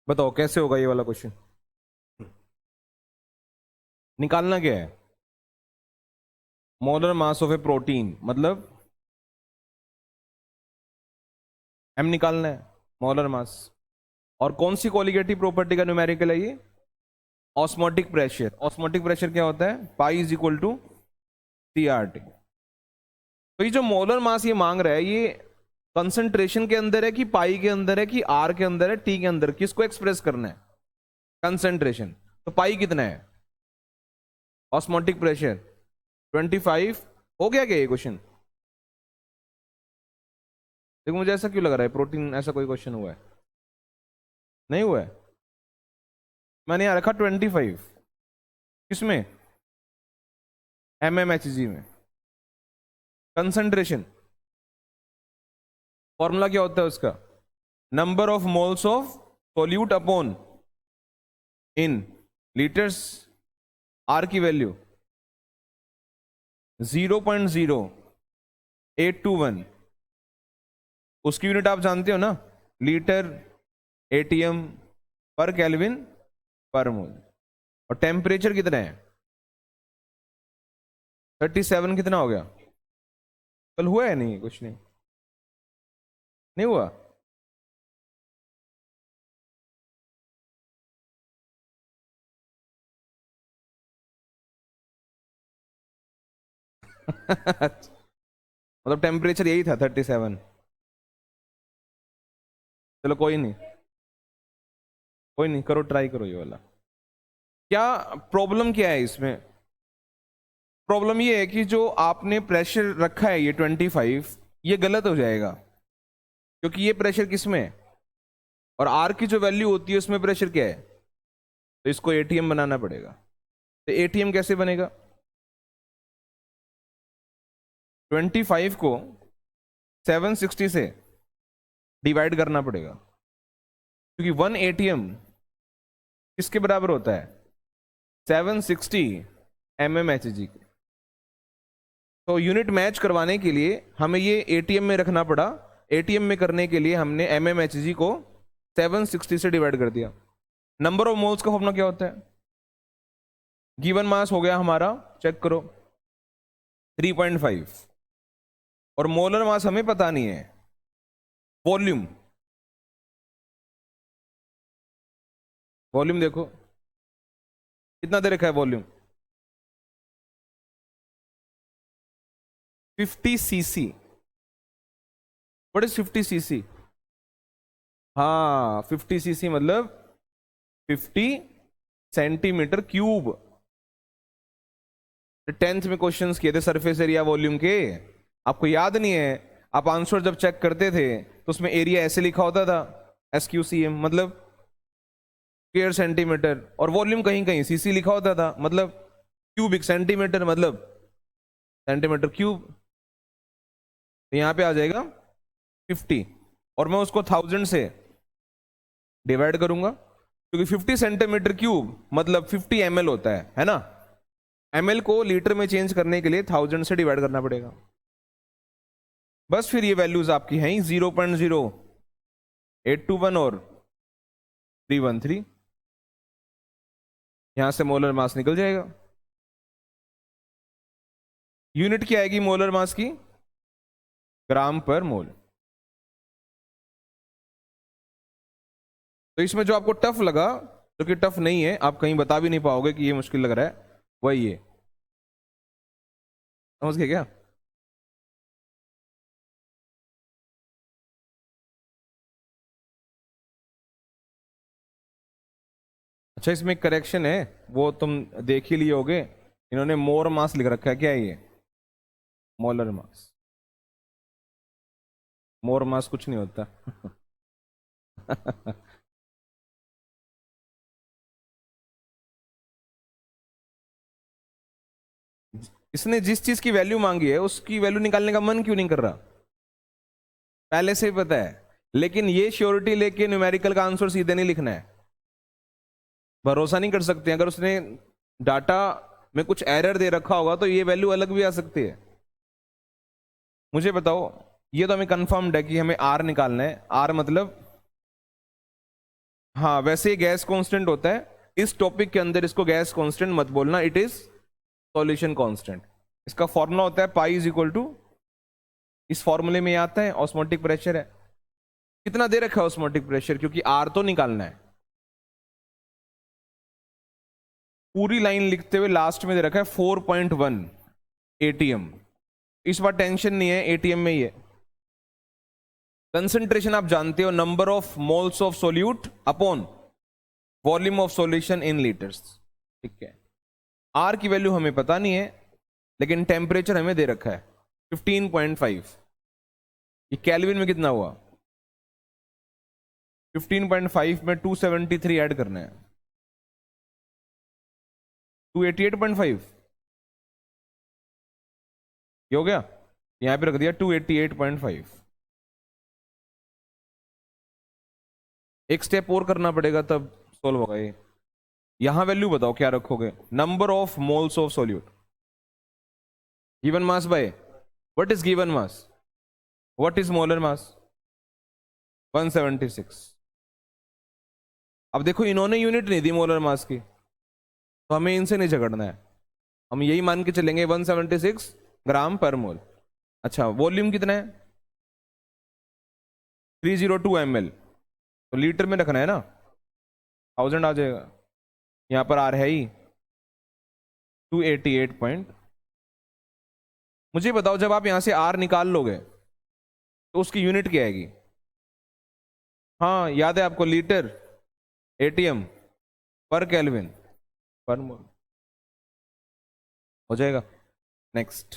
बताओ कैसे होगा ये वाला क्वेश्चन। निकालना क्या है? Molar mass of a protein मतलब एम निकालना है, मोलर मास। और कौन सी कोलिगेटिव प्रॉपर्टी का न्यूमेरिकल है ये? Osmotic pressure. ऑस्मोटिक प्रेशर क्या होता है? Pi is equal to C R T. तो ये जो मोलर मास ये मांग रहा है, ये कंसंट्रेशन के अंदर है कि पाई के अंदर है कि आर के अंदर है, टी के अंदर? किसको एक्सप्रेस करना है? कंसंट्रेशन। तो पाई कितना है? Osmotic pressure 25। हो गया क्या ये क्वेश्चन? देखो मुझे ऐसा क्यों लग रहा है प्रोटीन ऐसा कोई क्वेश्चन हुआ है? नहीं हुआ है। मैंने यहाँ रखा 25। किसमें? MMHg में। कंसंट्रेशन फॉर्मूला क्या होता है उसका? Number of moles of solute upon in litres. R की वैल्यू 0.0821। उसकी यूनिट आप जानते हो ना, लीटर एटीएम पर केल्विन पर मोल। और टेम्परेचर कितना है? 37। कितना हो गया? कल हुआ है? नहीं, कुछ नहीं, नहीं हुआ। मतलब टेम्परेचर यही था 37। चलो कोई नहीं, कोई नहीं, करो ट्राई करो ये वाला। क्या प्रॉब्लम क्या है इसमें? प्रॉब्लम ये है कि जो आपने प्रेशर रखा है ये 25, ये गलत हो जाएगा क्योंकि ये प्रेशर किस में है और आर की जो वैल्यू होती है उसमें प्रेशर क्या है। तो इसको एटीएम बनाना पड़ेगा। तो एटीएम कैसे बनेगा? 25 को 760 से डिवाइड करना पड़ेगा क्योंकि 1 एटीएम किसके बराबर होता है? 760 MMHg। तो यूनिट मैच करवाने के लिए हमें ये एटीएम में रखना पड़ा। एटीएम में करने के लिए हमने MMHg को 760 से डिवाइड कर दिया। नंबर ऑफ मोल्स का फॉर्मूला क्या होता है? गिवन मास हो गया हमारा, चेक करो, 3.5। और मोलर मास हमें पता नहीं है। वॉल्यूम, वॉल्यूम देखो कितना दे रखा है volume? 50 cc। What is 50 cc? हाँ, 50 cc मतलब 50 सेंटीमीटर क्यूब। 10th में क्वेश्चंस किए थे सरफेस एरिया वॉल्यूम के, आपको याद नहीं है? आप आंसर जब चेक करते थे तो उसमें एरिया ऐसे लिखा होता था, SQCM मतलब स्क्वायर सेंटीमीटर, और वॉल्यूम कहीं कहीं सीसी लिखा होता था मतलब क्यूबिक सेंटीमीटर मतलब सेंटीमीटर क्यूब। तो यहाँ पे आ जाएगा 50 और मैं उसको 1000 से डिवाइड करूंगा क्योंकि 50 सेंटीमीटर क्यूब मतलब 50 ml होता है ना? ml को लीटर में चेंज करने के लिए 1000 से डिवाइड करना पड़ेगा। बस फिर ये वैल्यूज आपकी हैं 0.0821 और 313। यहां से मोलर मास निकल जाएगा। यूनिट क्या आएगी मोलर मास की? ग्राम पर मोल। तो इसमें जो आपको टफ लगा, जो कि टफ नहीं है, आप कहीं बता भी नहीं पाओगे कि ये मुश्किल लग रहा है, वही है। समझ गए क्या? अच्छा, इसमें एक करेक्शन है, वो तुम देख ही लिए होगे। इन्होंने मोर मास लिख रखा है, क्या है ये? Molar mass. मोर मास कुछ नहीं होता। इसने जिस चीज की वैल्यू मांगी है उसकी वैल्यू निकालने का मन क्यों नहीं कर रहा? पहले से ही पता है, लेकिन ये श्योरिटी लेके न्यूमेरिकल का आंसर सीधे नहीं लिखना है। भरोसा नहीं कर सकते, अगर उसने डाटा में कुछ एरर दे रखा होगा तो ये वैल्यू अलग भी आ सकती है। मुझे बताओ, ये तो हमें कंफर्म्ड है कि हमें आर निकालना है। आर मतलब हाँ वैसे ये गैस कांस्टेंट होता है, इस टॉपिक के अंदर इसको गैस कांस्टेंट मत बोलना, इट इज सॉल्यूशन कांस्टेंट। इसका फॉर्मूला होता है पाई इज इक्वल टू, इस फॉर्मूले में आता है ऑस्मोटिक प्रेशर है। कितना दे रखा है ऑस्मोटिक प्रेशर, क्योंकि आर तो निकालना है। पूरी लाइन लिखते हुए लास्ट में दे रखा है 4.1 एटीएम। इस बार टेंशन नहीं है, एटीएम में ही है। कंसंट्रेशन आप जानते हो, number of moles of solute upon volume of solution in litres, ठीक है। आर की वैल्यू हमें पता नहीं है, लेकिन टेम्परेचर हमें दे रखा है 15.5। ये केल्विन में कितना हुआ, 15.5 में 273 ऐड करना है, 288.5 ये हो गया। यहां पे रख दिया 288.5। एक स्टेप और करना पड़ेगा तब सोल्व होगा ये। यहां वैल्यू बताओ क्या रखोगे, number of moles of solute given mass by what is given mass, what is molar mass 176। अब देखो इन्होंने यूनिट नहीं दी मोलर मास की, तो हमें इनसे नहीं झगड़ना है, हम यही मान के चलेंगे 176 ग्राम पर मोल। अच्छा वॉल्यूम कितना है 302 ml, तो लीटर में रखना है ना, 1000 आ जाएगा। यहां पर आर है ही 288 पॉइंट। मुझे बताओ जब आप यहां से आर निकाल लोगे तो उसकी यूनिट क्या आएगी। हाँ याद है आपको, लीटर एटीएम पर केल्विन पर मोल हो जाएगा। नेक्स्ट,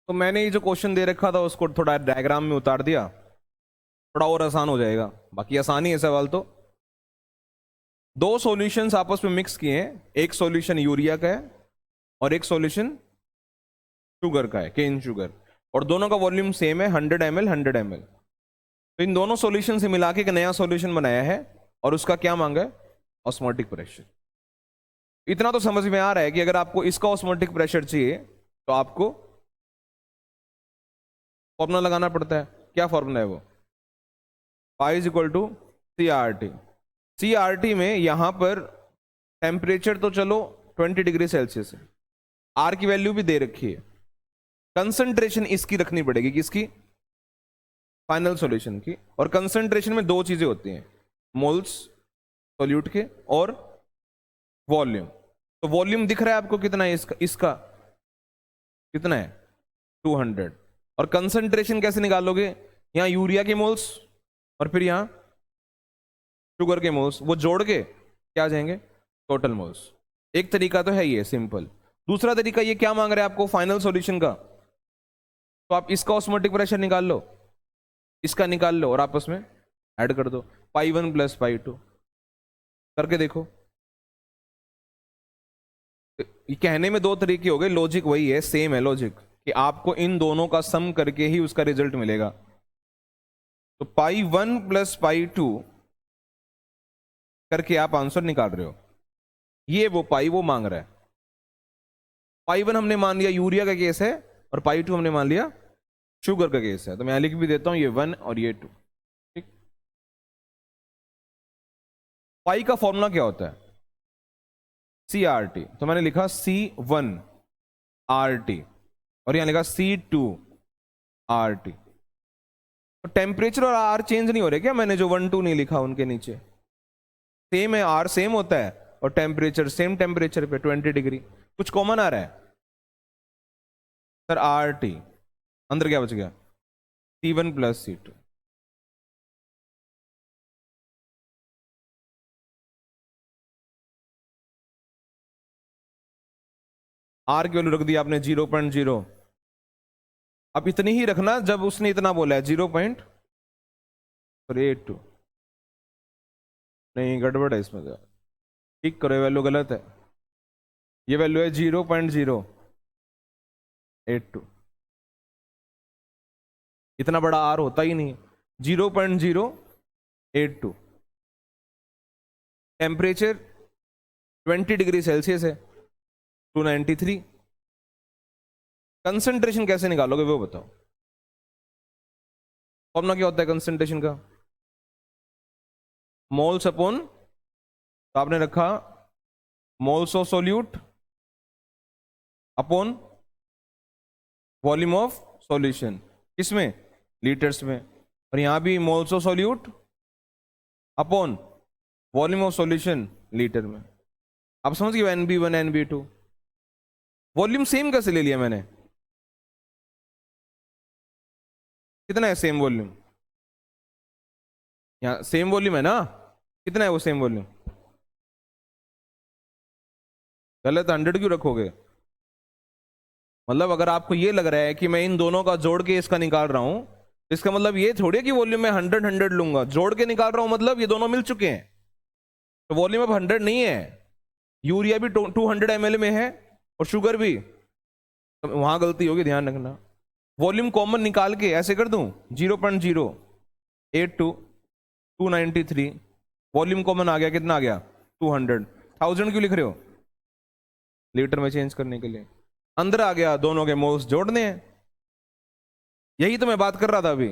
तो मैंने ये जो क्वेश्चन दे रखा था उसको थोड़ा डायग्राम में उतार दिया, थोड़ा और आसान हो जाएगा। बाकी आसानी है सवाल तो। दो सॉल्यूशंस आपस में मिक्स किए हैं, एक सॉल्यूशन यूरिया का है और एक सॉल्यूशन शुगर का है, केन शुगर, और दोनों का वॉल्यूम सेम है 100 ml 100 ml। तो इन दोनों सॉल्यूशन से मिला के एक नया सॉल्यूशन बनाया है और उसका क्या मांगा है, ऑस्मोटिक प्रेशर। इतना तो समझ में आ रहा है कि अगर आपको इसका ऑस्मोटिक प्रेशर चाहिए तो आपको फॉर्मूला लगाना पड़ता है। क्या फॉर्मूला है वो, pi is equal to CRT। CRT में यहां पर टेम्परेचर तो चलो 20 डिग्री सेल्सियस है, आर की वैल्यू भी दे रखी है, कंसंट्रेशन इसकी रखनी पड़ेगी, किसकी, फाइनल सॉल्यूशन की। और कंसंट्रेशन में दो चीजें होती हैं, मोल्स सॉल्यूट के और वॉल्यूम। तो वॉल्यूम दिख रहा है आपको कितना है इसका कितना है 200। और कंसंट्रेशन कैसे निकालोगे, यहां यूरिया के मोल्स और फिर यहां शुगर के मोल्स, वो जोड़ के क्या आ जाएंगे टोटल मोल्स। एक तरीका तो है ये सिंपल। दूसरा तरीका ये क्या मांग रहे हैं आपको, फाइनल सॉल्यूशन का। तो आप इसका ऑस्मोटिक प्रेशर निकाल लो, इसका निकाल लो और आपस में ऐड कर दो, पाई 1 प्लस पाई 2 करके देखो। ये कहने में दो तरीके हो गए, लॉजिक वही है, सेम है लॉजिक, कि आपको इन दोनों का सम करके ही उसका रिजल्ट मिलेगा। तो पाई 1 प्लस पाई 2 करके आप आंसर निकाल रहे हो, ये वो पाई वो मांग रहा है। पाई 1 हमने मान लिया यूरिया का केस है और पाई 2 हमने मान लिया शुगर का केस है। तो मैं लिख भी देता हूं, ये 1 और ये 2, ठीक। पाई का फॉर्मूला क्या होता है, CRT, तो मैंने लिखा C1RT और यहां लिखा C2RT। तो टेम्परेचर और आर चेंज नहीं हो रहे क्या, मैंने जो 1 2 नहीं लिखा उनके नीचे सेम है, आर सेम होता है और टेम्परेचर सेम टेम्परेचर पे 20 डिग्री। कुछ कॉमन आ रहा है सर, RT अंदर क्या बच गया, C1 प्लस C2। आर की वैल्यू रख दी आपने 0.0। अब इतनी ही रखना जब उसने इतना बोला है 0.82। नहीं गड़बड़ है इसमें, ठीक करो, वैल्यू गलत है, ये वैल्यू है 0.082। इतना बड़ा आर होता ही नहीं, 0.082। टेम्परेचर 20 डिग्री सेल्सियस है, 293। कंसंट्रेशन कैसे निकालोगे वो बताओ। फॉर्मूला क्या होता है कंसंट्रेशन का? मोल्स अपॉन, तो आपने रखा moles of solute upon volume of solution, किसमें? लीटर्स में। और यहां भी moles of solute upon volume of solution litre में। आप समझ गए NB1 NB2। वॉल्यूम सेम कैसे ले लिया मैंने? कितना है सेम वॉल्यूम? यहाँ सेम वॉल्यूम है ना, कितना है वो सेम वॉल्यूम? गलत, 100 क्यों रखोगे? मतलब अगर आपको ये लग रहा है कि मैं इन दोनों का जोड़ के इसका निकाल रहा हूं, इसका मतलब ये थोड़ी है कि वॉल्यूम में 100 लूंगा, जोड़ के निकाल रहा हूं, मतलब ये दोनों मिल चुके हैं तो वॉल्यूम अब 100 नहीं है। यूरिया भी 200 ml में है और शुगर भी, तो वहां गलती होगी, ध्यान रखना। वॉल्यूम कॉमन निकाल के ऐसे कर दूं 0.082 293, वॉल्यूम कॉमन आ गया, कितना आ गया? 200। 1000 क्यों लिख रहे हो? लीटर में चेंज करने के लिए। अंदर आ गया, दोनों के मोल्स जोड़ने हैं। यही तो मैं बात कर रहा था अभी,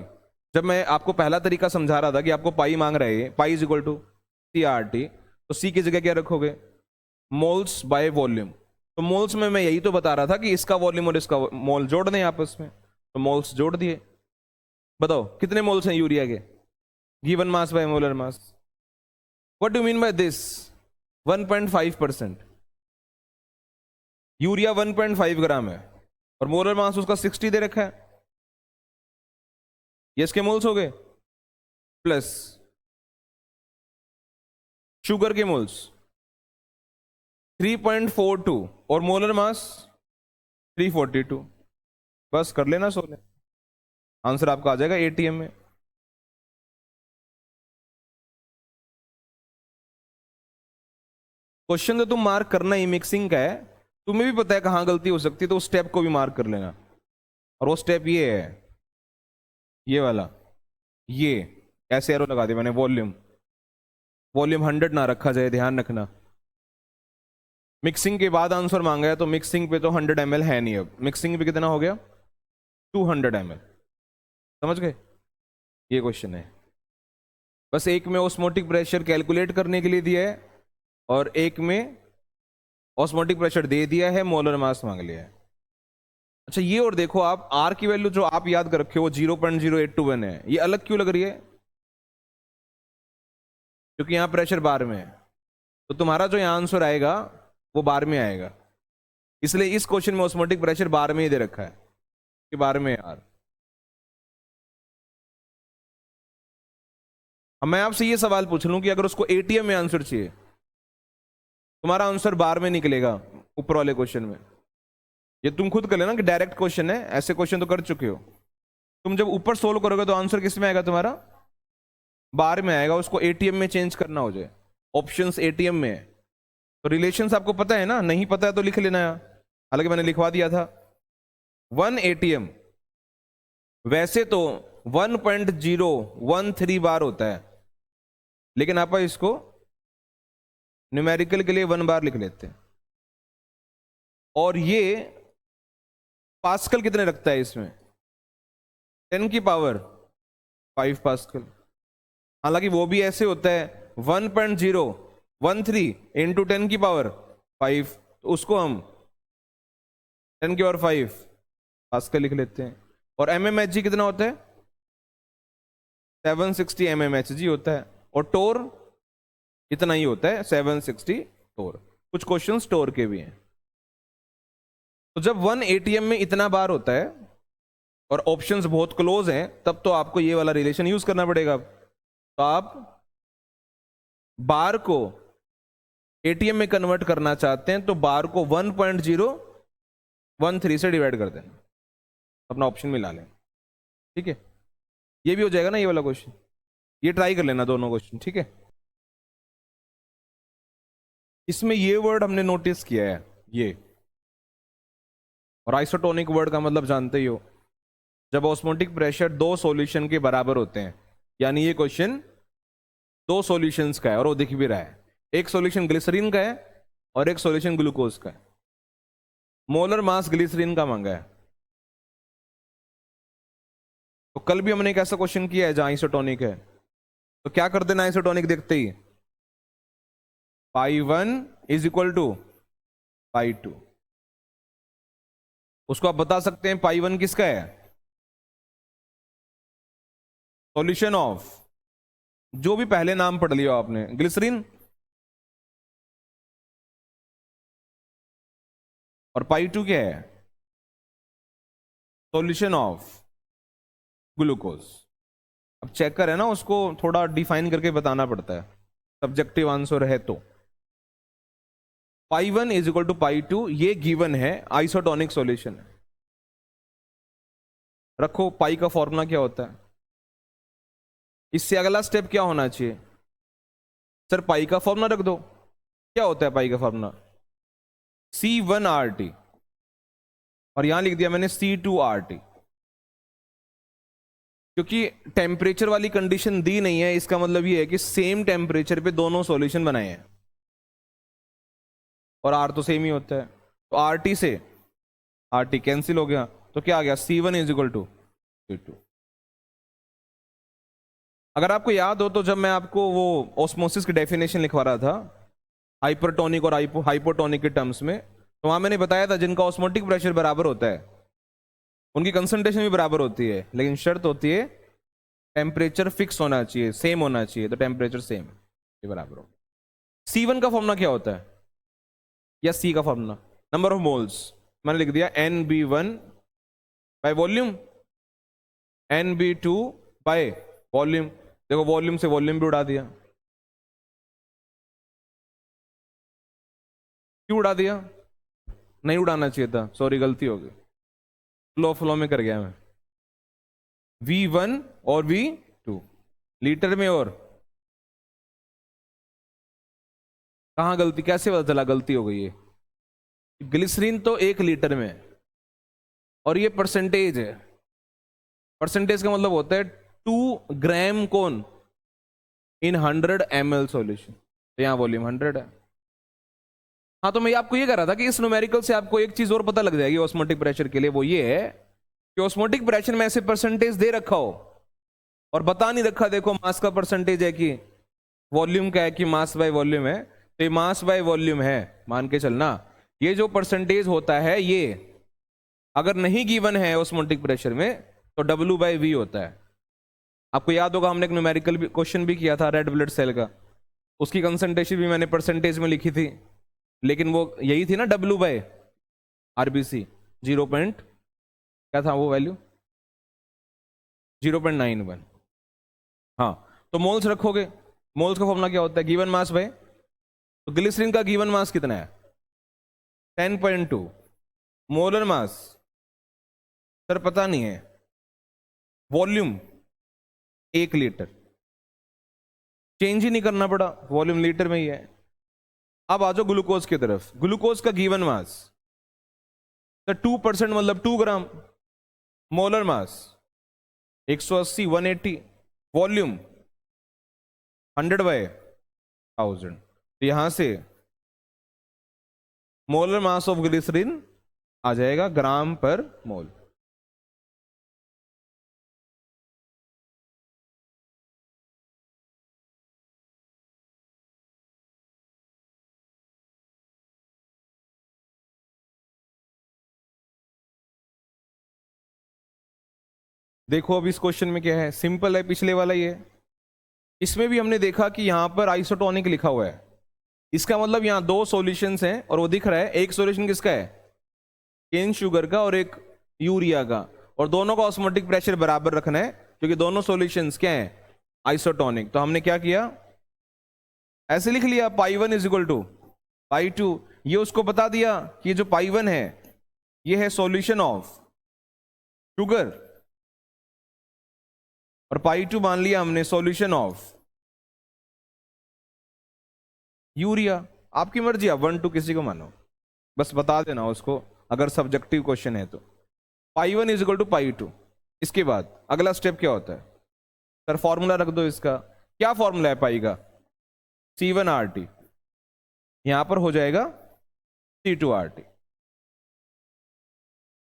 जब मैं आपको पहला तरीका समझा रहा था कि आपको पाई मांग रहे हैं, pi is equal to CRT, तो C की जगह क्या रखोगे? Moles by volume. तो मोल्स में मैं यही तो बता रहा था कि इसका वॉल्यूम और इसका मोल जोड़ दें आपस में, तो मोल्स जोड़ दिए। बताओ कितने मोल्स हैं यूरिया के? Given mass by molar mass. What do mean by this? 1.5%। Urea 1.5 ग्राम है और मोलर मास उसका 60 दे रखा है। ये इसके मोल्स हो गए, प्लस शुगर के मोल्स 3.42 और मोलर मास 342। बस कर लेना, 16। आंसर आपका आ जाएगा ATM में। क्वेश्चन तो तुम मार्क करना ही, मिक्सिंग का है, तुम्हें भी पता है कहां गलती हो सकती है, तो उस स्टेप को भी मार्क कर लेना। और वो स्टेप ये है, ये वाला, ये ऐसे एरो लगा दिया मैंने। वॉल्यूम, वॉल्यूम 100 ना रखा जाए, ध्यान रखना। मिक्सिंग के बाद आंसर मांगा है, तो मिक्सिंग पे तो 100 ml है नहीं, अब मिक्सिंग पे कितना हो गया? 200 ml। समझ गए? ये क्वेश्चन है। बस एक में ऑस्मोटिक प्रेशर कैलकुलेट करने के लिए दिया है और एक में ऑस्मोटिक प्रेशर दे दिया है, मोलर मास मांग लिया है। अच्छा ये और देखो, आप R की वैल्यू जो आप याद कर रखे हो वो 0.0821 है, ये अलग क्यों लग रही है? क्योंकि यहां प्रेशर बार में है, तो तुम्हारा जो यहां आंसर आएगा वो बार में आएगा। इसलिए इस क्वेश्चन में ऑस्मोटिक प्रेशर बार में ही दे रखा है कि बार में यार। अब मैं आपसे ये सवाल पूछ लूं कि अगर उसको ATM में आंसर चाहिए, तुम्हारा आंसर बार में निकलेगा ऊपर वाले क्वेश्चन में। ये तुम खुद कर लेना कि डायरेक्ट क्वेश्चन है, ऐसे क्वेश्चन तो कर चुके हो। तुम जब ऊपर सोल्व करोगे तो आंसर किस में आएगा तुम्हारा? बार में आएगा। उसको ATM में चेंज करना हो जाए, ऑप्शंस ATM में है। तो रिलेशंस आपको पता है ना, नहीं पता है तो लिख लेना है, हालांकि मैंने लिखवा दिया था। 1 ATM वैसे तो 1.013 बार होता है, लेकिन आप इसको न्यूमेरिकल के लिए 1 बार लिख लेते हैं। और ये पास्कल कितने रखता है इसमें? 10 की पावर 5 पास्कल। हालांकि वो भी ऐसे होता है 1.013 इंटू 10 की पावर 5, तो उसको हम 10 की पावर 5 पास्कल लिख लेते हैं। और mmHg कितना होता है? 760 mmHg होता है। और टोर इतना ही होता है, 760 टोर। कुछ क्वेश्चंस टोर के भी हैं। तो जब 1 ATM में इतना बार होता है और ऑप्शंस बहुत क्लोज हैं, तब तो आपको ये वाला रिलेशन यूज करना पड़ेगा। तो आप बार को ATM में कन्वर्ट करना चाहते हैं तो बार को 1.013 से डिवाइड कर देना, अपना ऑप्शन मिला लें। ठीक है, ये भी हो जाएगा ना ये वाला क्वेश्चन। ये ट्राई कर लेना दोनों क्वेश्चन, ठीक है। इसमें ये वर्ड हमने नोटिस किया है, ये। और आइसोटोनिक वर्ड का मतलब जानते ही हो, जब ऑस्मोटिक प्रेशर 2 सॉल्यूशन के बराबर होते हैं, यानी ये क्वेश्चन 2 सॉल्यूशंस का है और वो दिख भी रहा है। एक सॉल्यूशन ग्लिसरीन का है और एक सॉल्यूशन ग्लूकोज का है। मोलर मास ग्लिसरीन का मांगा है। तो कल भी हमने एक ऐसा क्वेश्चन किया है जहां आइसोटोनिक है, तो क्या कर देना आइसोटोनिक देखते ही, पाई 1 इज इक्वल टू पाई 2। उसको आप बता सकते हैं पाई 1 किसका है, सॉल्यूशन ऑफ जो भी पहले नाम पढ़ लिया आपने, ग्लिसरीन, और पाई 2 क्या है, सॉल्यूशन ऑफ ग्लूकोज। अब चेकर है ना, उसको थोड़ा डिफाइन करके बताना पड़ता है, सब्जेक्टिव आंसर है तो। पाई 1 इज इक्वल टू पाई 2, ये गिवन है, आइसोटोनिक सॉल्यूशन है। रखो पाई का फॉर्मूला क्या होता है, इससे अगला स्टेप क्या होना चाहिए, सर पाई का फॉर्मूला रख दो। क्या होता है पाई का फॉर्मूला, C1RT, और यहां लिख दिया मैंने C2RT, क्योंकि टेम्परेचर वाली कंडीशन दी नहीं है, इसका मतलब ये है कि सेम टेम्परेचर पे दोनों सॉल्यूशन बनाए हैं, और R तो सेम ही होता है, तो RT से RT कैंसिल हो गया, तो क्या आ गया, C1 is equal to C2। अगर आपको याद हो तो जब मैं आपको वो ऑस्मोसिस की डेफिनेशन लिखवा रहा था हाइपरटोनिक और हाइपोटोनिक के टर्म्स में, तो वहां मैंने बताया था जिनका ऑस्मोटिक प्रेशर बराबर होता है उनकी कंसंट्रेशन भी बराबर होती है, लेकिन शर्त होती है टेम्परेचर फिक्स होना चाहिए, सेम होना चाहिए, तो टेम्परेचर सेम ये बराबर हो। C1 का फॉर्मूला क्या होता है, या C का फॉर्मूला, नंबर ऑफ मोल्स, मैंने लिख दिया NB1 by volume, NB2 by volume. देखो वॉल्यूम से वॉल्यूम भी उड़ा दिया, क्यों उड़ा दिया, नहीं उड़ाना चाहिए था, सॉरी गलती हो गई, फ्लो में कर गया मैं। V1 और V2 लीटर में, और कहां गलती, कैसे पता चला गलती हो गई है, ग्लिसरीन तो 1 लीटर में, और ये परसेंटेज है, परसेंटेज का मतलब होता है 2 ग्राम कौन इन 100 ml सॉल्यूशन, तो यहां वॉल्यूम 100 है। हाँ, तो मैं आपको ये कह रहा था कि इस न्यूमेरिकल से आपको एक चीज और पता लग जाएगी ऑस्मोटिक प्रेशर के लिए, वो ये है कि ऑस्मोटिक प्रेशर में ऐसे परसेंटेज दे रखा हो और बता नहीं रखा, देखो मास का परसेंटेज है कि वॉल्यूम का है कि मास बाय वॉल्यूम है, तो ये मास बाय वॉल्यूम है मान के चलना। ये जो परसेंटेज होता है ये अगर नहीं गिवन है ऑस्मोटिक प्रेशर में तो W/V होता है। आपको याद होगा हमने एक न्यूमेरिकल क्वेश्चन भी किया था रेड ब्लड सेल का, उसकी कंसंट्रेशन भी मैंने परसेंटेज में लिखी थी, लेकिन वो यही थी ना W/RBC 0 पॉइंट क्या था वो वैल्यू, 0.91। हाँ, तो मोल्स रखोगे, मोल्स का फॉर्मूला क्या होता है, गिवन मास बाय, तो ग्लिसरीन का गिवन मास कितना है 10.2, मोलर मास सर पता नहीं है, वॉल्यूम 1 लीटर, चेंज ही नहीं करना पड़ा, वॉल्यूम लीटर में ही है। अब आ जाओ ग्लूकोज की तरफ, ग्लूकोज का गिवन मास सर 2% मतलब 2 ग्राम, मोलर मास 180 180, वॉल्यूम 100/1000, तो यहां से मोलर मास ऑफ ग्लिसरीन आ जाएगा ग्राम पर मोल। देखो अब इस क्वेश्चन में क्या है, सिंपल है, पिछले वाला ही है। इसमें भी हमने देखा कि यहां पर आइसोटोनिक लिखा हुआ है, इसका मतलब यहां 2 सॉल्यूशंस हैं और वो दिख रहा है, एक सॉल्यूशन किसका है, केन शुगर का और एक यूरिया का, और दोनों का ऑस्मोटिक प्रेशर बराबर रखना है क्योंकि दोनों सॉल्यूशंस क्या हैं, आइसोटोनिक। तो हमने क्या किया, ऐसे लिख लिया पाई 1 इज इक्वल टू पाई 2, ये उसको बता दिया कि जो पाई 1 है ये है सॉल्यूशन ऑफ शुगर, और पाई 2 मान लिया हमने सॉल्यूशन ऑफ यूरिया। आपकी मर्जी, आप 1 2 किसी को मानो, बस बता देना उसको अगर सब्जेक्टिव क्वेश्चन है तो। पाई 1 इज इक्वल टू पाई 2, इसके बाद अगला स्टेप क्या होता है, सर फॉर्मूला रख दो इसका, क्या फॉर्मूला है पाई का, C1RT, यहां पर हो जाएगा C2RT।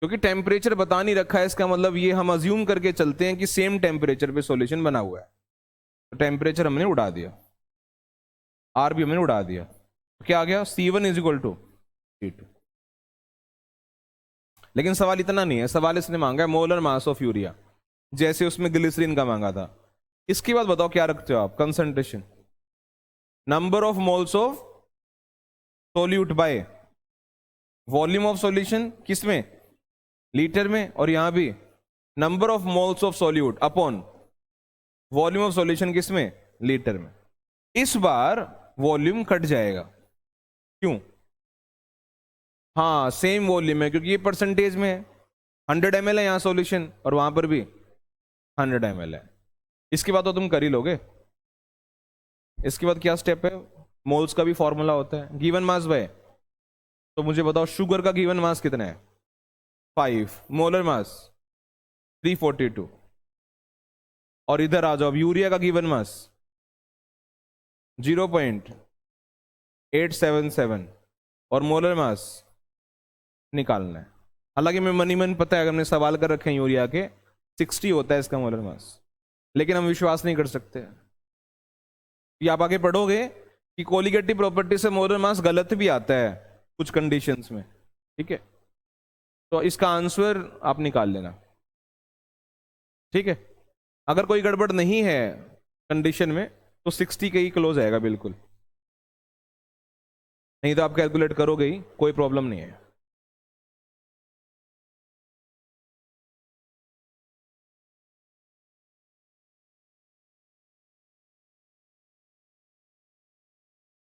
क्योंकि टेम्परेचर बता नहीं रखा है, इसका मतलब ये हम अज्यूम करके चलते हैं कि सेम टेम्परेचर पे सॉल्यूशन बना हुआ है, तो टेम्परेचर हमने उड़ा दिया, आर भी हमने उड़ा दिया, तो क्या आ गया C1 is equal to C2। लेकिन सवाल इतना नहीं है, सवाल इसने मांगा है मोलर मास ऑफ यूरिया, जैसे उसमें ग्लिसरीन का मांगा था। इसके बाद बताओ क्या रखते हो आप, concentration, number of moles of solute by volume of solution, किसमें, लीटर में, और यहां भी number of moles of solute upon volume of solution, किसमें, लीटर में। इस बार वॉल्यूम कट जाएगा, क्यों, हाँ सेम वॉल्यूम है, क्योंकि ये परसेंटेज में है, 100 ml है यहां सॉल्यूशन और वहां पर भी 100 ml है। इसके बाद तो तुम कर ही लोगे। इसके बाद क्या स्टेप है, मोल्स का भी फॉर्मूला होता है, गिवन मास बाय, तो मुझे बताओ शुगर का गिवन मास कितना है 5, मोलर मास 342, और इधर आ जाओ, यूरिया का गिवन मास 0.877 और मोलर मास निकालना है। हालांकि मैं मनी मन पता है, अगर हमने सवाल कर रखे हैं यूरिया के 60 होता है इसका मोलर मास, लेकिन हम विश्वास नहीं कर सकते। ये आप आगे पढ़ोगे कि कोलिगेटिव प्रॉपर्टी से मोलर मास गलत भी आता है कुछ कंडीशंस में, ठीक है। तो इसका आंसर आप निकाल लेना, ठीक है। अगर कोई गड़बड़ नहीं है कंडीशन में तो 60 के ही क्लोज आएगा बिल्कुल, नहीं तो आप कैलकुलेट करोगे ही, कोई प्रॉब्लम नहीं है।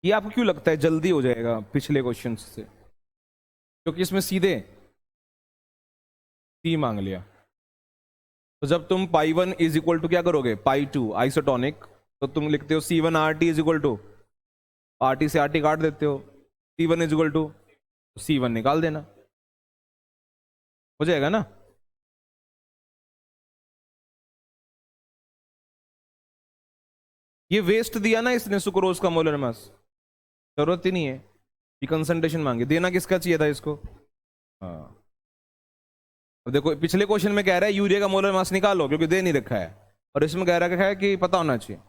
ये आपको क्यों लगता है जल्दी हो जाएगा पिछले क्वेश्चन से, क्योंकि इसमें सीधे सी मांग लिया। तो जब तुम पाई 1 इज इक्वल टू क्या करोगे, पाई 2 आइसोटोनिक, तो तुम लिखते हो C1 RT is equal to, RT से RT काट देते हो, C1 is equal to C1 निकाल देना, हो जाएगा ना। ये वेस्ट दिया ना इसने सुक्रोज का मोलर मास, जरूरत ही नहीं है, ये कंसंट्रेशन मांगे, देना किसका चाहिए था इसको, हाँ। अब देखो पिछले क्वेश्चन में कह रहा है यूरिया का मोलर मास निकालो, क्योंकि दे नहीं रखा है, और इसमें कह रहा है कि पता होना चाहिए।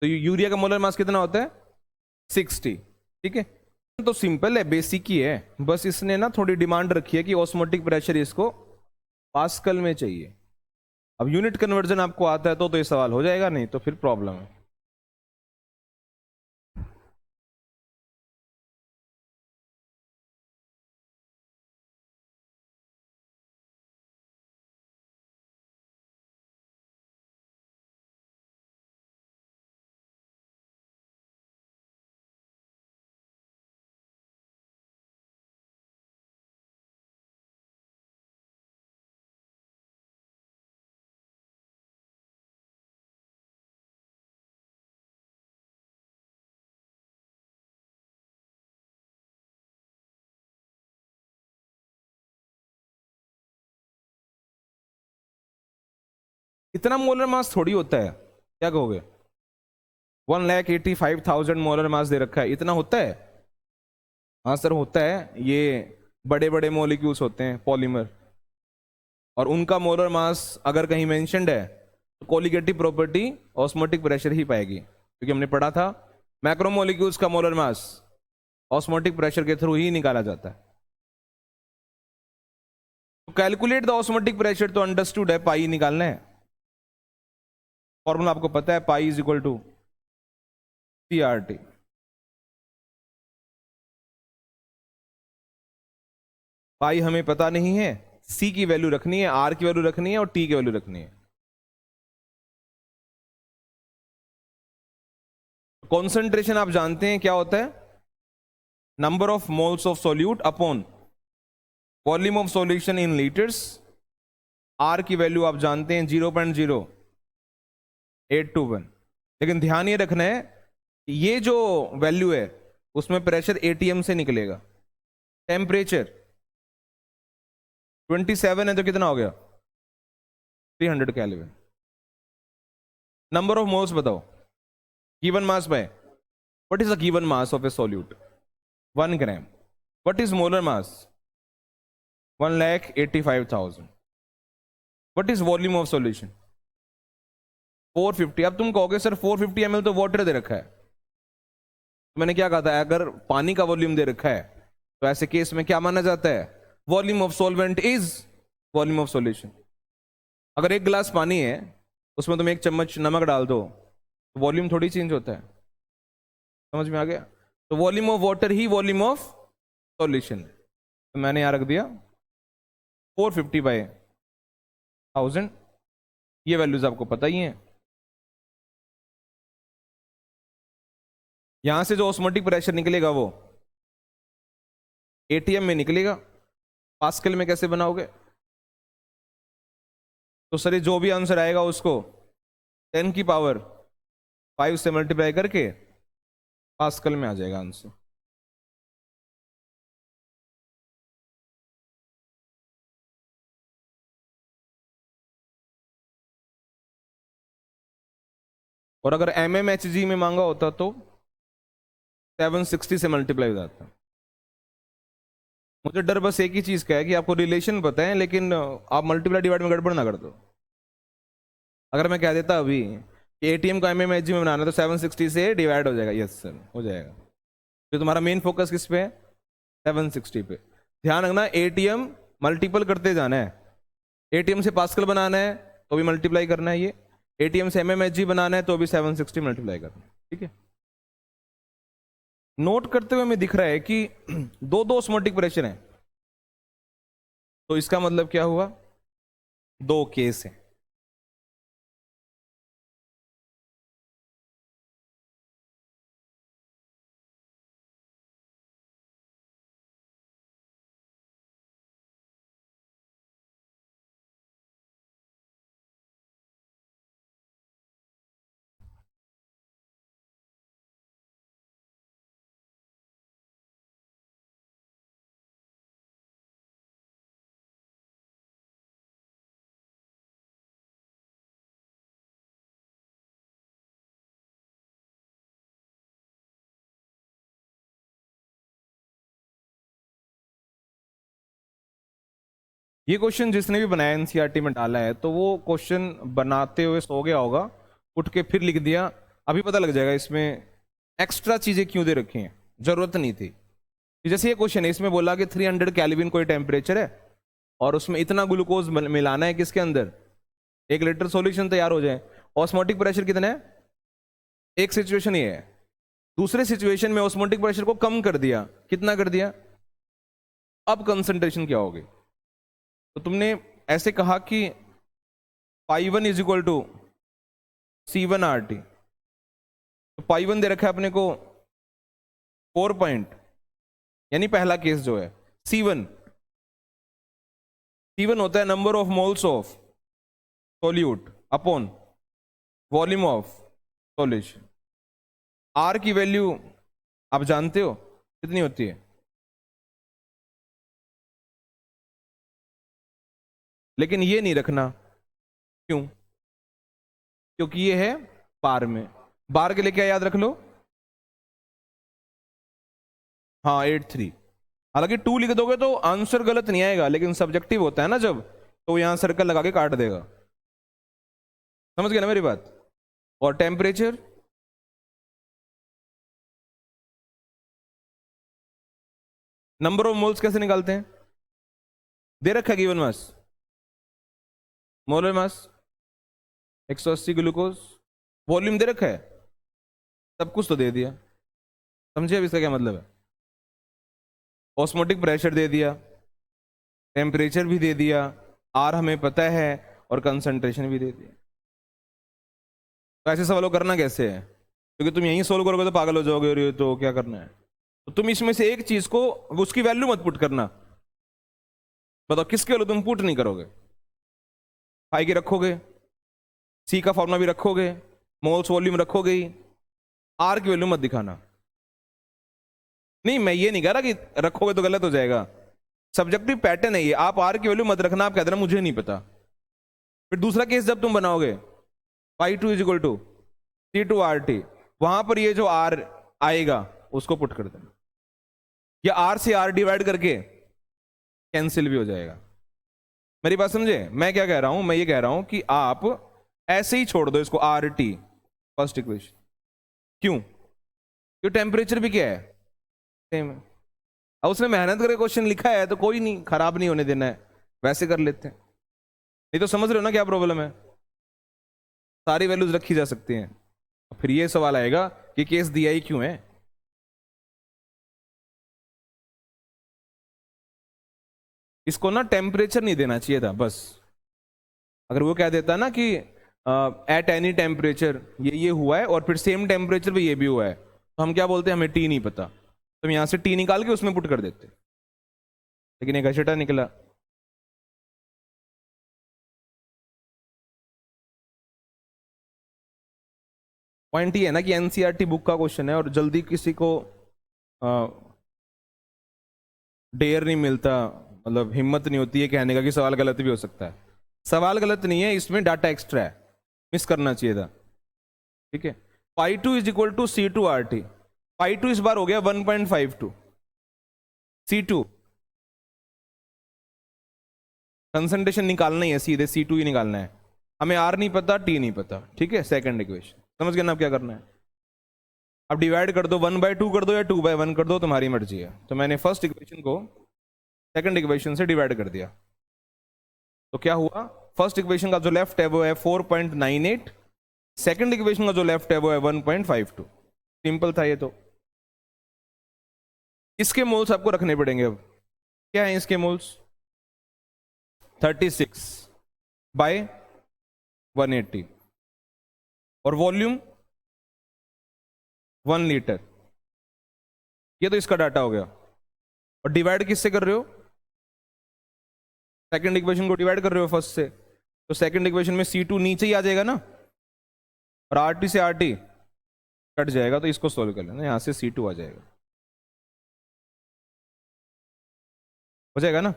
तो यूरिया का मोलर मास कितना होता है 60, ठीक है। तो सिंपल है, बेसिक ही है, बस इसने ना थोड़ी डिमांड रखी है कि ऑस्मोटिक प्रेशर इसको पास्कल में चाहिए। अब यूनिट कन्वर्जन आपको आता है तो ये सवाल हो जाएगा, नहीं तो फिर प्रॉब्लम है। इतना मोलर मास थोड़ी होता है, क्या कहोगे, 1,85,000 मोलर मास दे रखा है, इतना होता है, हाँ सर होता है। ये बड़े बड़े मॉलिक्यूल्स होते हैं पॉलीमर, और उनका मोलर मास अगर कहीं मेंशन्ड है तो कोलिगेटिव प्रॉपर्टी ऑस्मोटिक प्रेशर ही पाएगी, क्योंकि हमने पढ़ा था मैक्रोमोलिक्यूल्स का मोलर मास ऑस्मोटिक प्रेशर के थ्रू ही निकाला जाता है। तो कैलकुलेट द ऑस्मोटिक प्रेशर तो अंडरस्टूड है, पाई निकालना है, फॉर्मूला आपको पता है, pi is equal to CRT। Pi हमें पता नहीं है, C की वैल्यू रखनी है, R की वैल्यू रखनी है और T की वैल्यू रखनी है। कॉन्सेंट्रेशन आप जानते हैं क्या होता है, number of moles of solute upon volume of solution in litres. R की वैल्यू आप जानते हैं 0.0821, लेकिन ध्यान ये रखना है ये जो वैल्यू है उसमें प्रेशर ATM से निकलेगा, टेम्परेचर 27 है तो कितना हो गया 300 केल्विन। नंबर ऑफ मोल्स बताओ, given mass by, what is the given mass of A solute 1 gram, what is molar mass 1,85,000. What is volume of solution? 450. अब तुम कहोगे सर 450 ml तो वाटर दे रखा है. मैंने क्या कहा था, अगर पानी का वॉल्यूम दे रखा है तो ऐसे केस में क्या माना जाता है, volume of solvent is volume of solution. अगर एक गिलास पानी है उसमें तुम 1 चम्मच नमक डाल दो तो वॉल्यूम थोड़ी चेंज होता है. समझ में आ गया? तो volume of water he volume of solution. तो मैंने यहां रख दिया 450/1000. ये वैल्यूज आपको पता ही हैं. यहां से जो ऑस्मोटिक प्रेशर निकलेगा वो एटीएम में निकलेगा. पास्कल में कैसे बनाओगे? तो सर जो भी आंसर आएगा उसको 10 की पावर 5 से मल्टीप्लाई करके पास्कल में आ जाएगा आंसर. और अगर mmHg में मांगा होता तो 760 से मल्टीप्लाई हो जाता. मुझे डर बस एक ही चीज का है कि आपको रिलेशन पता है लेकिन आप मल्टीप्लाई डिवाइड में गड़बड़ ना कर दो. अगर मैं कह देता अभी कि एटीएम को mmHg में बनाना तो 760 से डिवाइड हो जाएगा. यस सर हो जाएगा. तो तुम्हारा मेन फोकस किस पे है? 760 पे. ध्यान रखना एटीएम मल्टीपल करते जाना है. एटीएम से पास्कल बनाना है तो भी मल्टीप्लाई करना है. ये एटीएम से mmHg बनाना है तो भी 760 मल्टीप्लाई करना है. ठीक है. नोट करते हुए हमें दिख रहा है कि दो ऑस्मोटिक प्रेशर है. तो इसका मतलब क्या हुआ? 2 केस है. ये क्वेश्चन जिसने भी बनाया एनसीईआरटी में डाला है तो वो क्वेश्चन बनाते हुए सो गया होगा, उठ के फिर लिख दिया. अभी पता लग जाएगा इसमें एक्स्ट्रा चीजें क्यों दे रखी हैं, जरूरत नहीं थी. जैसे ये क्वेश्चन है, इसमें बोला कि 300 केल्विन कोई टेम्परेचर है और उसमें इतना ग्लूकोज मिलाना है किसके अंदर, 1 लीटर सॉल्यूशन तैयार हो जाए. ऑस्मोटिक प्रेशर कितना है? एक सिचुएशन ये है. दूसरे सिचुएशन में ऑस्मोटिक प्रेशर को कम कर दिया. कितना कर दिया? अब कंसंट्रेशन क्या होगी? तो तुमने ऐसे कहा कि π1 इज इक्वल टू C1RT. तो π1 दे रखा है अपने को 4 पॉइंट, यानी पहला केस जो है C1 होता है number of moles of solute upon volume of solution. R की वैल्यू आप जानते हो कितनी होती है, लेकिन ये नहीं रखना. क्यों? क्योंकि ये है बार में. बार के लिए क्या याद रख लो? हाँ 83. हालांकि 2 लिख दोगे तो आंसर गलत नहीं आएगा, लेकिन सब्जेक्टिव होता है ना जब, तो यहां सर्कल लगा के काट देगा. समझ गए ना मेरी बात? और टेम्परेचर नंबर ऑफ मोल्स कैसे निकालते हैं? दे रखा है given mass, molar mass 180 glucose, volume दे रखा है, सब कुछ तो दे दिया. समझे अब इसका क्या मतलब है? ऑस्मोटिक प्रेशर दे दिया, टेम्परेचर भी दे दिया, आर हमें पता है और कंसंट्रेशन भी दे दिया. तो ऐसे सवालों करना कैसे है? क्योंकि तुम यहीं सोल्व करोगे तो पागल हो जाओगे. और ये तो क्या करना है? तो तुम इसमें से एक चीज को, उसकी वैल्यू मत पुट करना. बताओ किसके वैल्यू तुम पुट नहीं करोगे? फाई की रखोगे, सी का फॉर्मूला भी रखोगे, मोल्स वॉल्यूम रखोगे ही, आर की वैल्यू मत दिखाना. नहीं मैं ये नहीं कह रहा कि रखोगे तो गलत हो जाएगा, सब्जेक्टिव पैटर्न है ये. आप आर की वैल्यू मत रखना, आप कह देना मुझे नहीं पता. फिर दूसरा केस जब तुम बनाओगे π2 इज इक्वल टू C2RT, वहां पर ये जो आर आएगा उसको पुट कर देना, या आर से आर डिवाइड करके कैंसिल भी हो जाएगा। मेरी बात समझे? मैं क्या कह रहा हूं, मैं ये कह रहा हूं कि आप ऐसे ही छोड़ दो इसको, आर टी फर्स्ट इक्वेशन। क्यों? क्यों? टेम्परेचर भी क्या है, सेम है। अब उसने मेहनत करके क्वेश्चन लिखा है तो कोई नहीं, खराब नहीं होने देना है, वैसे कर लेते हैं। नहीं तो समझ रहे हो ना क्या प्रॉब्लम है, सारी वैल्यूज रखी जा सकती हैं। फिर ये सवाल आएगा कि केस दिया ही क्यों है। इसको ना टेम्परेचर नहीं देना चाहिए था बस। अगर वो कह देता ना कि एट एनी टेम्परेचर ये हुआ है और फिर सेम टेम्परेचर पे ये भी हुआ है, तो हम क्या बोलते हैं, हमें टी नहीं पता, तो हम यहां से टी निकाल के उसमें पुट कर देते। लेकिन एक घसीटा निकला। पॉइंट ये है ना कि एनसीईआरटी बुक का क्वेश्चन है और जल्दी किसी को डेयर नहीं मिलता, मतलब हिम्मत नहीं होती है कहने का कि सवाल गलत भी हो सकता है। सवाल गलत नहीं है, इसमें डाटा एक्स्ट्रा है, मिस करना चाहिए था। ठीक है, pi two is equal to C two R T. Pi two इस बार हो गया 1.52, सी टू कंसंट्रेशन निकालना ही है, सीधे सी टू ही निकालना है, हमें आर नहीं पता, टी नहीं पता। ठीक है, सेकंड इक्वेशन समझ गए ना अब क्या करना है। अब डिवाइड कर दो, 1/2 कर दो या 2/1 कर दो, तुम्हारी मर्जी है। तो मैंने फर्स्ट इक्वेशन को सेकंड इक्वेशन से डिवाइड कर दिया, तो क्या हुआ, फर्स्ट इक्वेशन का जो लेफ्ट है वो है 4.98, सेकंड इक्वेशन का जो लेफ्ट है वो है 1.52। सिंपल था ये तो। इसके मोल्स आपको रखने पड़ेंगे। अब क्या है इसके मोल्स, 36/180 और वॉल्यूम 1 लीटर। ये तो इसका डाटा हो गया। और डिवाइड किससे कर रहे हो, सेकंड इक्वेशन को डिवाइड कर रहे हो फर्स्ट से, तो सेकंड इक्वेशन में C2 नीचे ही आ जाएगा ना, और RT से RT कट जाएगा, तो इसको सोल्व कर लेना, यहां से C2 आ जाएगा, हो जाएगा ना।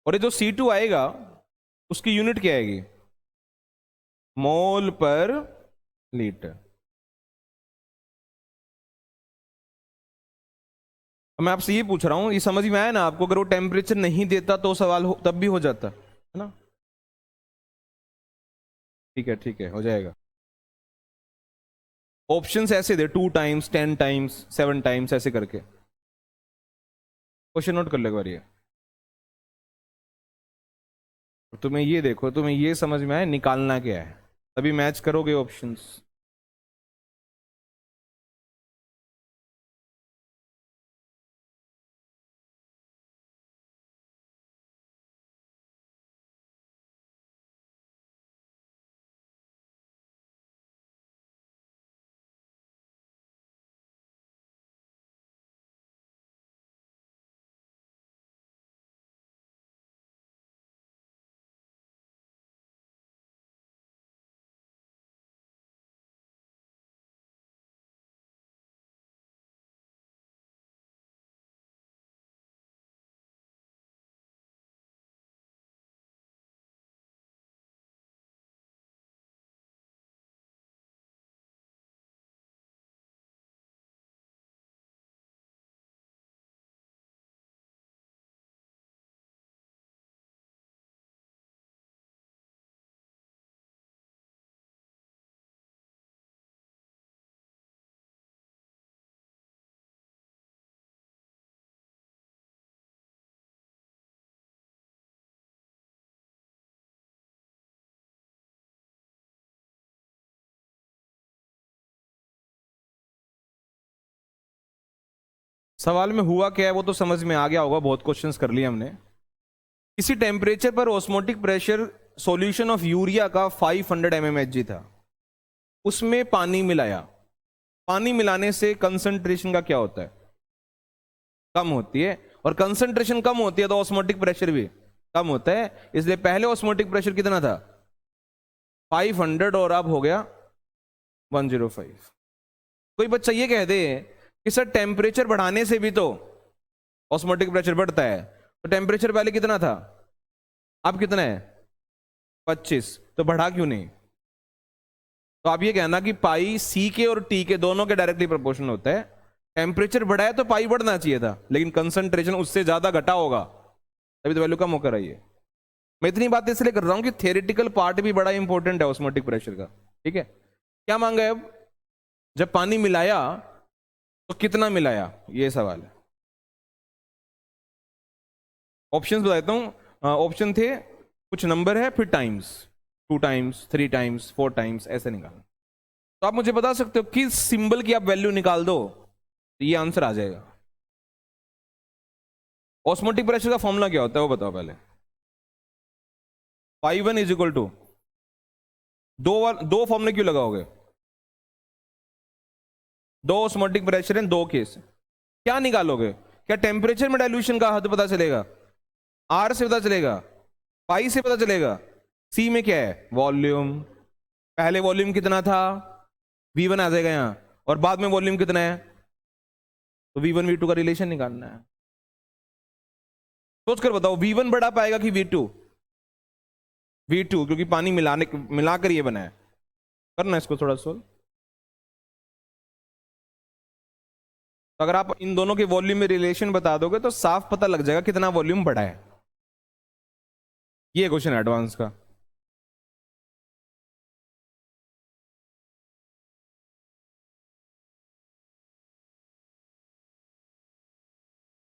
और ये जो C2 आएगा उसकी यूनिट क्या आएगी, मोल पर लीटर। मैं आपसे ये पूछ रहा हूं, ये समझ में आया ना आपको? अगर वो टेम्परेचर नहीं देता तो सवाल तब भी हो जाता है ना। ठीक है, हो जाएगा। ऑप्शंस ऐसे दे, 2 टाइम्स, 10 टाइम्स, 7 टाइम्स, ऐसे करके। क्वेश्चन नोट कर ले एक बार ये। तुम्हें ये देखो, तुम्हें ये समझ में आया निकालना क्या है, तभी मैच करोगे ऑप्शंस। सवाल में हुआ क्या है वो तो समझ में आ गया होगा, बहुत क्वेश्चंस कर लिए हमने। किसी टेम्परेचर पर osmotic pressure solution of urea का 500 mmHg था, उसमें पानी मिलाया। पानी मिलाने से कंसंट्रेशन का क्या होता है, कम होती है, और कंसंट्रेशन कम होती है तो ऑस्मोटिक प्रेशर भी कम होता है। इसलिए पहले ऑस्मोटिक प्रेशर कितना था, 500, और अब हो गया 105। कोई बच्चा ये कह दे कि सर टेम्परेचर बढ़ाने से भी तो ऑस्मोटिक प्रेशर बढ़ता है, तो टेम्परेचर पहले कितना था, अब कितना है 25, तो बढ़ा क्यों नहीं? तो आप ये कहना कि पाई सी के और टी के दोनों के डायरेक्टली प्रोपोर्शनल होता है, टेम्परेचर बढ़ा है तो पाई बढ़ना चाहिए था, लेकिन कंसंट्रेशन उससे ज्यादा घटा होगा, तभी तो वैल्यू कम होकर आई है। मैं इतनी बात इसलिए कर रहा हूं कि थियोरेटिकल पार्ट भी बड़ा इंपॉर्टेंट है ऑस्मोटिक प्रेशर का। ठीक है, क्या मांगा है अब? जब पानी मिलाया तो कितना मिलाया, ये सवाल है। ऑप्शंस बताता हूं। ऑप्शन थे, कुछ नंबर है, फिर टाइम्स, 2 टाइम्स, 3 टाइम्स, 4 टाइम्स, ऐसे निकालना। तो आप मुझे बता सकते हो किस सिंबल की आप वैल्यू निकाल दो तो ये आंसर आ जाएगा। ऑस्मोटिक प्रेशर का फॉर्मूला क्या होता है वो बताओ पहले। φ1 इज इक्वल टू, दो फॉर्मूले क्यों लगाओगे? दो ऑस्मोटिक प्रेशर है, दो केस, क्या निकालोगे? क्या टेम्परेचर में डाइल्यूशन का हद पता चलेगा? आर से पता चलेगा, पाई से पता चलेगा, सी में क्या है? वॉल्यूम। पहले वॉल्यूम कितना था, V1 आ जाएगा यहां, और बाद में वॉल्यूम कितना है, तो V1 V2 का रिलेशन निकालना है। सोच कर बताओ, V1 बढ़ा पाएगा कि V2? V2, क्योंकि पानी मिलाकर ये बना है। करना इसको थोड़ा सोल्व। तो अगर आप इन दोनों के वॉल्यूम में रिलेशन बता दोगे तो साफ पता लग जाएगा कितना वॉल्यूम बढ़ा है। ये क्वेश्चन एडवांस का।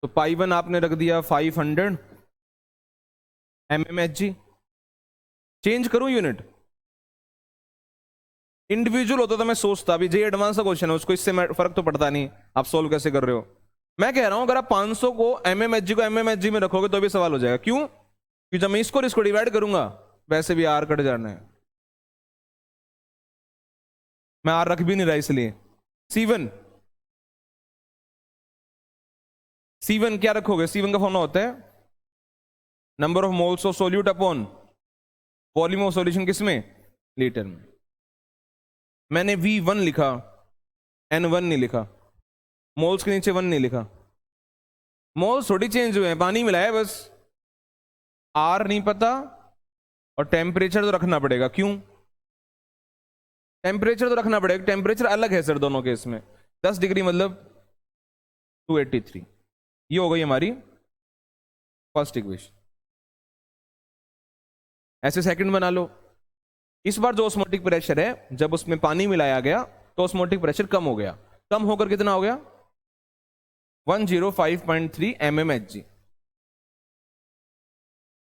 तो π1 आपने रख दिया 500 mmHg। चेंज करूं यूनिट? इंडिविजुअल होता तो मैं सोचता, अभी जे एडवांस का क्वेश्चन है, उसको इससे फर्क तो पड़ता नहीं, आप सोल्व कैसे कर रहे हो। मैं कह रहा हूं अगर आप 500 को mmHg को mmHg में रखोगे तो भी सवाल हो जाएगा। क्यों? क्योंकि जब मैं इसको डिवाइड करूंगा वैसे भी आर कट जाना है, मैं आर रख भी नहीं रहा इसलिए। C1 क्या रखोगे? C1 का फॉर्मूला होता है number of moles of solute upon volume of solution, किसमें? लीटर में। मैंने V1 लिखा, N1 नहीं लिखा, मोल्स के नीचे 1 नहीं लिखा। मोल्स थोड़ी चेंज हुए हैं, पानी मिलाया बस। आर नहीं पता और टेम्परेचर तो रखना पड़ेगा। क्यों? टेम्परेचर तो रखना पड़ेगा, टेम्परेचर अलग है सर दोनों केस में। 10 डिग्री मतलब 283। ये हो गई हमारी फर्स्ट इक्वेशन। ऐसे सेकंड बना लो। इस बार जो ऑस्मोटिक प्रेशर है, जब उसमें पानी मिलाया गया तो ऑस्मोटिक प्रेशर कम हो गया। कम होकर कितना हो गया? 105.3 mmHg।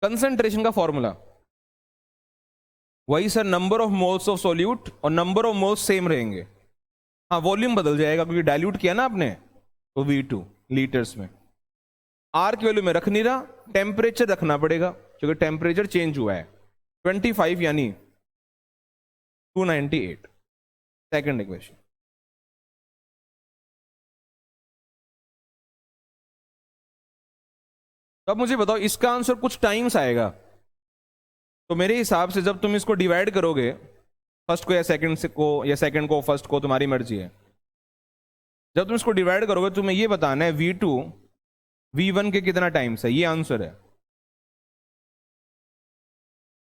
कंसंट्रेशन का फॉर्मूला वही sir, number of moles of solute और नंबर ऑफ मोल्स सेम रहेंगे। हाँ, वॉल्यूम बदल जाएगा क्योंकि डाइल्यूट किया ना आपने, तो V2 लीटर्स में। आर की वैल्यू में रख नहीं रहा, टेम्परेचर रखना पड़ेगा क्योंकि टेम्परेचर चेंज हुआ है। 25 यानी 298। Second equation. तो अब मुझे बताओ, इसका आंसर कुछ टाइम्स आएगा। तो मेरे हिसाब से जब तुम इसको डिवाइड करोगे, फर्स्ट को या सेकंड से को, या सेकंड को फर्स्ट को, तुम्हारी मर्जी है। जब तुम इसको डिवाइड करोगे तुम्हें ये बताना है V2 V1 के कितना टाइम्स है। ये आंसर है।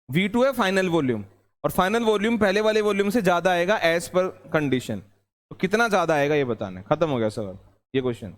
V2 है फाइनल वॉल्यूम, और फाइनल वॉल्यूम पहले वाले वॉल्यूम से ज्यादा आएगा एज पर कंडीशन। तो कितना ज्यादा आएगा ये बताना है। खत्म हो गया सवाल, ये क्वेश्चन।